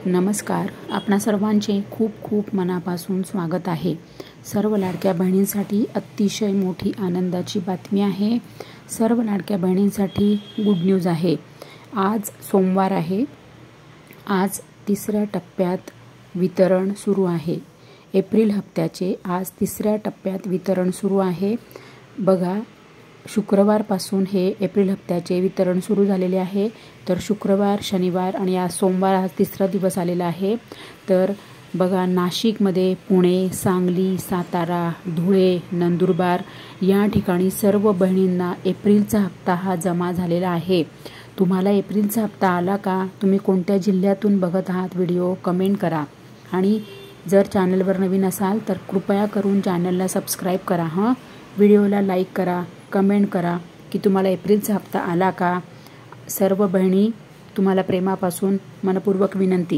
नमस्कार. आपणा सर्वांचे खूप खूप मनापासून स्वागत आहे. सर्व लाडक्या बहिणींसाठी अतिशय मोठी आनंदाची बातमी आहे. सर्व लाडक्या बहिणींसाठी गुड न्यूज आहे. आज सोमवार आहे. आज तिसऱ्या टप्प्यात वितरण सुरू आहे. एप्रिल हप्त्याचे आज तिसऱ्या टप्प्यात वितरण सुरू आहे. बघा, शुक्रवारपासून हे एप्रिल हप्त्याचे वितरण सुरू झालेले आहे. तर शुक्रवार, शनिवार आणि आज सोमवार हा तिसरा दिवस आलेला आहे. तर बघा, नाशिकमध्ये, पुणे, सांगली, सातारा, धुळे, नंदुरबार या ठिकाणी सर्व बहिणींना एप्रिलचा हप्ता हा जमा झालेला आहे. तुम्हाला एप्रिलचा हप्ता आला का? तुम्ही कोणत्या जिल्ह्यातून बघत आहात व्हिडिओ? कमेंट करा. आणि जर चॅनलवर नवीन असाल तर कृपया करून चॅनलला सबस्क्राईब करा. व्हिडिओला लाईक करा, कमेंट करा की तुम्हाला एप्रिलचा हप्ता आला का. सर्व बहिणी, तुम्हाला प्रेमापासून मनपूर्वक विनंती.